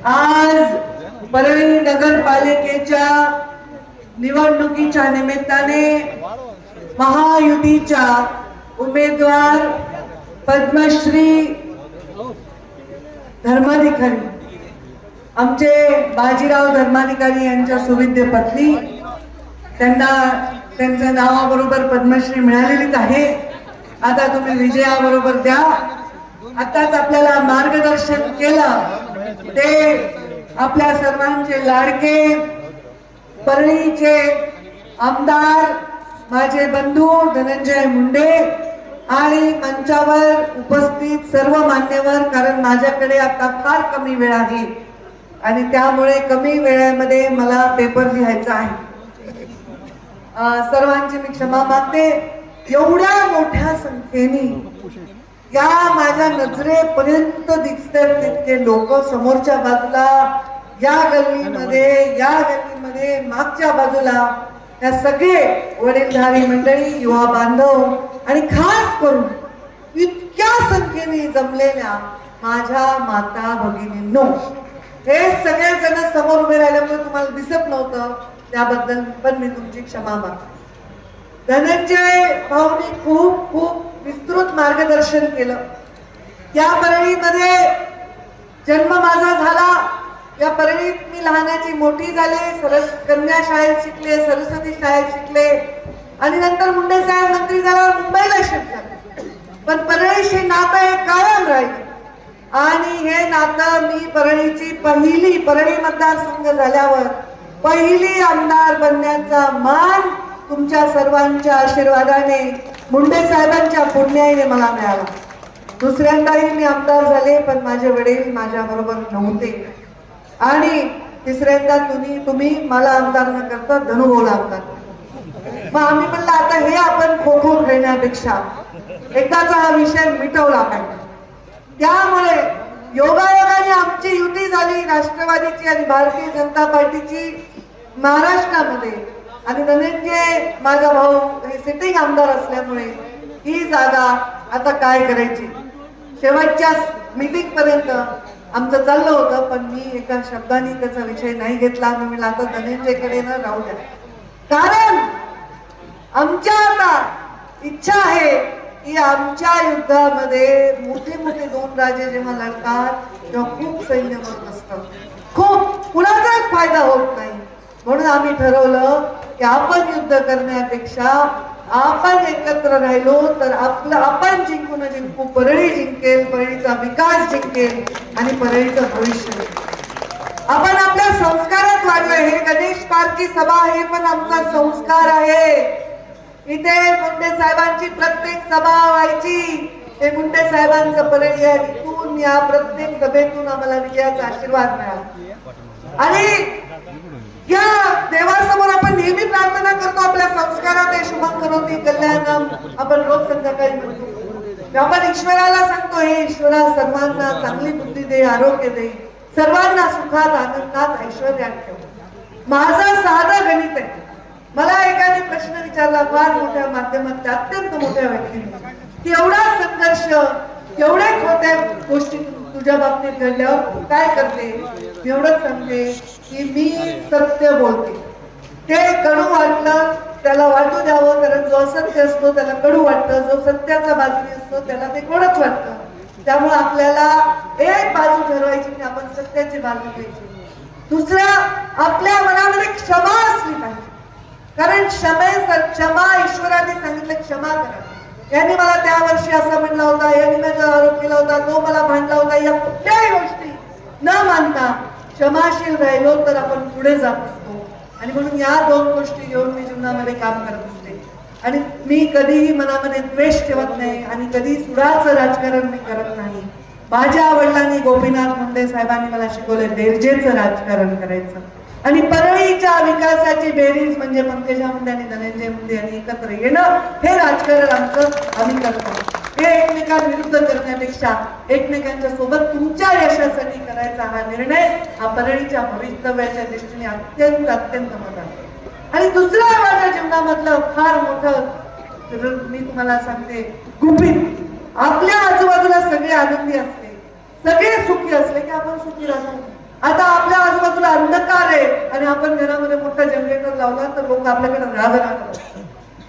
आज परळी नगरपालिकेच्या निवडणुकीच्या निमित्ताने महायुतीच्या उमेदवार पद्मश्री धर्माधिकारी आमचे बाजीराव धर्माधिकारी यांच्या सुविद्य पत्नी, त्यांना त्यांच्या नावाबरोबर पद्मश्री मिळालेलीच आहे. आता तुम्ही विजयाबरोबर द्या. आताच आपल्याला मार्गदर्शन केलं ते आपल्या सर्वांचे लाडके परळीचे आमदार माझे बंधू धनंजय मुंडे आणि मंचावर उपस्थित सर्व मान्यवर. कारण माझ्याकडे आता फार कमी वेळ आहे आणि त्यामुळे कमी वेळेमध्ये मला पेपर लिहायचा आहे. सर्वांची मी क्षमा मागते. एवढ्या मोठ्या संख्येने या माझ्या नजरेपर्यंत दिसतात तितके लोक समोरच्या बाजूला, या गल्लीमध्ये मागच्या बाजूला, या सगळे वडीलधारी मंडळी, युवा बांधव आणि खास करून इतक्या संख्येने जमलेल्या माझ्या माता भगिनींनो, हे सगळे जण समोर उभे राहिल्यामुळे तुम्हाला दिसत नव्हतं, त्याबद्दल पण मी तुमची क्षमा मागते. धनंजय भाऊनी खूप खूप विस्तृत मार्गदर्शन केलं. या परळीमध्ये जन्म माझा झाला. या परळीत मी लहानाची मोठी झाले. कन्या शाळेत शिकले, सरस्वती शाळेत शिकले आणि नंतर मुंडे साहेब मंत्री झाल्यावर मुंबईला शिफ्ट झाले. पण परळीशी नातं हे कायम राहिले आणि हे नातं मी परळी मतदारसंघ झाल्यावर पहिली आमदार बनण्याचा मान तुमच्या सर्वांच्या आशीर्वादाने, मुंडे साहेबांच्या पुण्याईने मला मिळाला. दुसऱ्यांदाही मी आमदार झाले पण माझे वडील माझ्या बरोबर नव्हते आणि तिसऱ्यांदा तुम्ही मला आमदार न करता धनुभाऊला आमदार. मग आम्ही म्हणलं आता हे आपण खो खो खेळण्यापेक्षा एकदाचा हा विषय मिटवला पाहिजे. त्यामुळे योगायोगाने आमची युती झाली राष्ट्रवादीची आणि भारतीय जनता पार्टीची महाराष्ट्रामध्ये. आणि धनंजय माझा भाऊ हे सिटिंग आमदार असल्यामुळे ही जागा आता काय करायची, शेवटच्या मीटिंग पर्यंत आमचं चाललं होतं. पण मी एका शब्दाने त्याचा विषय नाही घेतला. मी म्हणलं आता धनंजयकडे न राहू द्या, कारण आमच्या आता इच्छा आहे की आमच्या युद्धामध्ये मोठे मोठे दोन राजे जेव्हा लढतात तेव्हा खूप सैन्य होत असतं, खूप कुणाचाच फायदा होत नाही. म्हणून आम्ही ठरवलं की आपण युद्ध करण्यापेक्षा आपण एकत्र राहिलो तर आपण जिंकू, परळी जिंकेल, परळीचा विकास जिंकेल आणि परळीचं भविष्य. आपण आपल्या संस्कारात वाढलोय. हे गणेश पार्की सभा हे पण आमचा संस्कार आहे. इथे मुंडे साहेबांची प्रत्येक सभा व्हायची. हे मुंडे साहेबांचं परळी आहे. तिथून या प्रत्येक सभेतून आम्हाला विजयाचा आशीर्वाद मिळाला आणि या देवासमोर आपण नेहमी प्रार्थना करतो. आपल्या संस्कारात आहे शुभं करोति कल्याणम, आपण रोज संध्याकाळी म्हणतो. आपण ईश्वराला सांगतो, हे ईश्वरा सर्वांना चांगली बुद्धी दे, आरोग्य दे, सर्वांना सुखात आनंदात ऐश्वर्यात ठेव. माझं साधं गणित आहे. मला एकाने प्रश्न विचारला फार मोठ्या माध्यमात, अत्यंत मोठ्या व्यक्तीने, की एवढा संघर्ष, एवढ्या खोट्या गोष्टी तुझ्या बाबतीत घडल्यावर काय करते. मी एवढंच सांगते की मी सत्य बोलते. ते कडू वाटलं त्याला वाटू द्यावं, कारण जो असत्य असतो त्याला कडू वाटतं, जो सत्याचा बाजूने असतो त्याला ते गोडच वाटतं. त्यामुळे आपल्याला एक बाजू ठरवायची की आपण सत्याची बाजू घ्यायची. दुसरा, आपल्या मनामध्ये क्षमा असली पाहिजे, कारण क्षमा ईश्वराने सांगितलं क्षमा करा. यांनी मला त्या वर्षी असं म्हणलं होता, यांनी माझा आरोप केला होता, तो मला भांडला होता, या कुठल्याही गोष्टी न मानता क्षमाशील राहिलो तर आपण पुढे जात असतो. आणि म्हणून या दोन गोष्टी घेऊन मी जीवनामध्ये काम करत असते. आणि मी कधीही मनामध्ये द्वेष ठेवत नाही आणि कधी सुडाचं राजकारण मी करत नाही. माझ्या वडिलांनी गोपीनाथ मुंडे साहेबांनी मला शिकवले बेरजेचं राजकारण करायचं. आणि परळीच्या विकासाची बेरीज म्हणजे पंकजा मुंडे आणि धनंजय मुंडे यांनी एकत्र येणं, हे राजकारण आमचं आम्ही करतो. हे एकमेकांविरुद्ध करण्यापेक्षा एकमेकांच्या सोबत तुमच्या यशासाठी करायचा हा निर्णय हा परळीच्या भवितव्याच्या दृष्टीने अत्यंत अत्यंत महत्त्वाचा. आणि दुसरं माझ्या जीवनामधलं फार मोठं मी तुम्हाला सांगते गुपित, आपल्या आजूबाजूला सगळे आनंदी असते, सगळे सुखी असले की आपण सुखी राहतो. आता आपल्या आजूबाजूला अंधकार आहे आणि आपण घरामध्ये मोठा जनरेटर लावला तर लोक आपल्याकडे रागतात.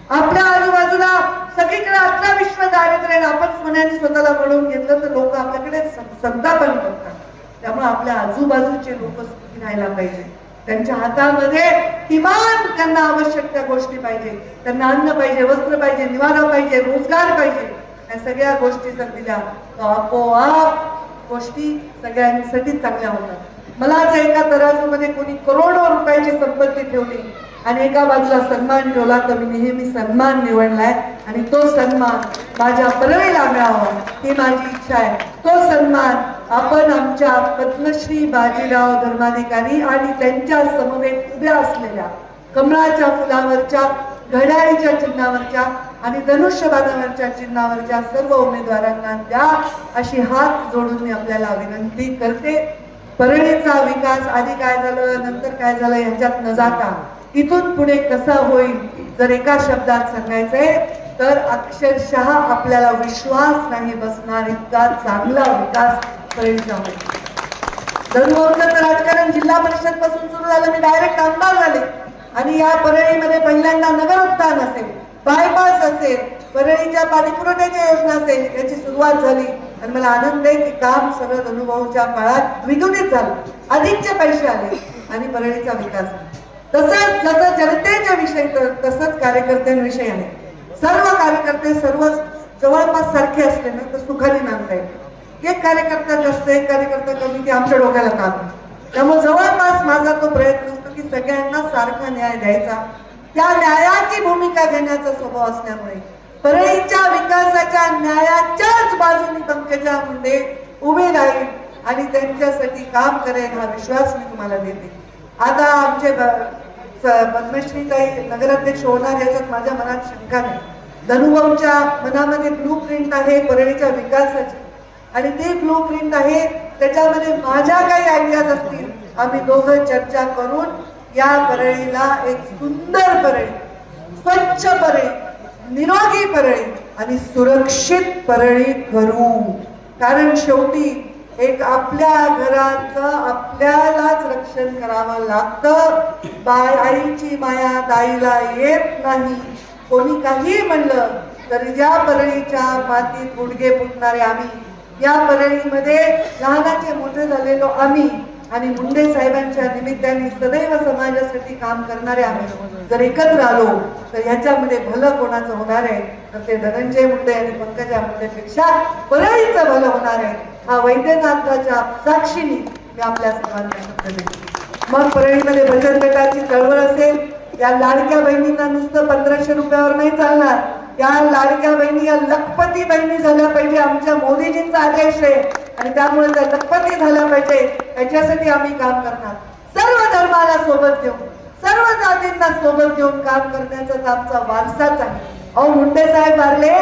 आपल्या आजूबाजूला सगळीकडे अठरा विश्व दारिद्र्य आपण सोन्याने स्वतःला बनवून घेतलं तर लोक आपल्याकडे संतापन करतात. त्यामुळे आपल्या आजूबाजूचे लोक सुखी राहायला पाहिजे. त्यांच्या हातामध्ये किमान त्यांना आवश्यक त्या गोष्टी पाहिजे. त्यांना अन्न पाहिजे, वस्त्र पाहिजे, निवारा पाहिजे, रोजगार पाहिजे. या सगळ्या गोष्टी जर दिल्या तर आपोआप गोष्टी सगळ्यांसाठी चांगल्या होतात. मलाच एका तराजूमध्ये कोणी करोडो रुपयाची संपत्ती ठेवली आणि एका बाजूला सन्मान ठेवला तर मी नेहमी सन्मान निवडलाय आणि तो सन्मान माझ्या परळीला मिळावा ही माझी इच्छा आहे. तो सन्मान आपण आमच्या पद्मश्री बाजीराव धर्माधिकारी आणि त्यांच्या समवेत उभ्या असलेल्या कमळाच्या फुलावरच्या, घड्याळीच्या चिन्हावरच्या आणि धनुष्यबाणावरच्या चिन्हावरच्या सर्व उमेदवारांना द्या अशी हात जोडून मी आपल्याला विनंती करते. परळीचा विकास आधी काय झालं नंतर काय झालं ह्याच्यात न जाता इथून पुढे कसा होईल जर एका शब्दात सांगायचंय तर अक्षरशः आपल्याला विश्वास नाही बसणार इतका चांगला विकास परळीचा होईल. धनुभाऊचं तर राजकारण जिल्हा परिषद पासून सुरू झालं. मी डायरेक्ट आमदार झाले आणि या परळीमध्ये पहिल्यांदा नगर उत्थान असेल, बायपास असेल, परळीच्या पाणीपुरवठ्याच्या योजना असेल याची सुरुवात झाली आणि मला आनंद आहे की काम सगळं धनुभाऊच्या काळात द्विगुणित झालं. अधिकचे पैसे आले आणि परळीचा विकास झाला. तसंच जसं जनतेच्या विषयी तसंच कार्यकर्त्यांविषयी आहे. सर्व कार्यकर्ते सर्व जवळपास सारखे असले ना तर सुखाने नांदता येते. एक कार्यकर्ता जास्त एक कार्यकर्ता कमी की आमच्या डोक्याला काम आहे. त्यामुळे जवळपास माझा तो प्रयत्न असतो की सगळ्यांना सारखा न्याय द्यायचा. त्या न्यायाची भूमिका घेण्याचा स्वभाव असल्यामुळे परळीच्या विकासाच्या न्यायाच्याच बाजूने पंकजा मुंडे उभे राहील आणि त्यांच्यासाठी काम करेल हा विश्वास मी तुम्हाला देते. आता आमचे पद्मश्रीताई नगराध्यक्ष होणार याच्यात माझ्या मनात शंका नाही. धनुभाऊच्या मनामध्ये ब्लू प्रिंट आहे परळीच्या विकासाची आणि ते ब्लू प्रिंट आहे. त्याच्यामध्ये माझ्या काही आयडियाज असतील आम्ही दोघं चर्चा करून या परळीला एक सुंदर परळी, स्वच्छ परळी, निरोगी परळी आणि सुरक्षित परळी करू. कारण शेवटी एक आपल्या घराचं आपल्यालाच रक्षण करावं लागतं. आईची माया दाईला येत नाही. कोणी काही म्हणलं तरी या परळीच्या मातीत गुडघे फुटणारे आम्ही, या परळीमध्ये लहानाचे मोठे झालेलो आम्ही आणि मुंडे साहेबांच्या निमित्ताने सदैव समाजासाठी काम करणारे आम्ही जर एकत्र आलो तर ह्याच्यामध्ये भलं कोणाचं होणार आहे तर ते धनंजय मुंडे आणि पंकजा मुंडेपेक्षा परळीचं भलं होणार आहे. हा वैद्यनाथाच्या साक्षीने मी आपल्या सर्वांना शब्द देते. मग परळीमध्ये बचत गटाची चळवळ असेल. या लाडक्या बहिणींना नुसतं 1500 रुपयावर नाही चालणार. या लाडक्या बहिणी या लखपती बहिणी झाल्या पाहिजे. आमच्या मोदीजींचा आदेश आहे आणि त्यामुळे त्या लखपती झाल्या पाहिजे. याच्यासाठी आम्ही काम करणार. सर्व धर्माला सोबत घेऊन, सर्व जातींना सोबत घेऊन काम करण्याचा आमचा वारसाच आहे. अहो मुंडे साहेब मारले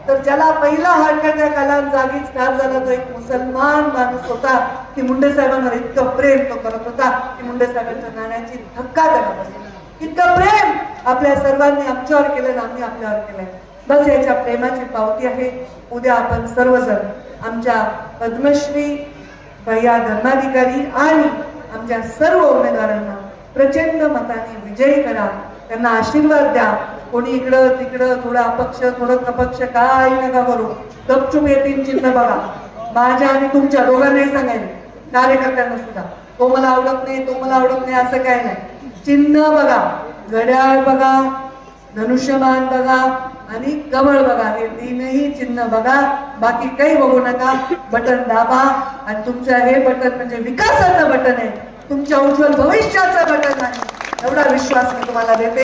तर ज्याला पहिला हार्ट अटॅक आला जागीच ठार झाला तो एक मुसलमान माणूस होता. की मुंडे साहेबांवर इतकं प्रेम तो करत होता की मुंडे साहेबांच्या नाण्याची धक्का त्याला बसला. इतकं प्रेम आपल्या सर्वांनी आमच्यावर केलं, आम्ही आपल्यावर केलंय. बस याच्या प्रेमाची पावती आहे. उद्या आपण सर्वजण आमच्या पद्मश्री भैया धर्माधिकारी आणि आमच्या सर्व उमेदवारांना प्रचंड मताने विजयी करा. त्यांना आशीर्वाद द्या. कोणी इकडं तिकडं थोडं अपक्ष थोडं अपक्ष काही नका करू. गपचूप येतील चिन्ह बघा. माझ्या आणि तुमच्या दोघांनाही सांगायला कार्यकर्त्यांना सुद्धा तो मला आवडत नाही तो मला आवडत नाही असं काय नाही. चिन्ह बघा, घड्याळ बघा, धनुष्यबाण बघा आणि कमळ बघा. हे तीनही चिन्ह बघा. बाकी काही बघू नका. बटन दाबा आणि तुमचं हे बटन म्हणजे विकासाचं बटन आहे. तुमच्या उज्ज्वल भविष्याचं बटन आहे. एवढा विश्वास मी तुम्हाला देते.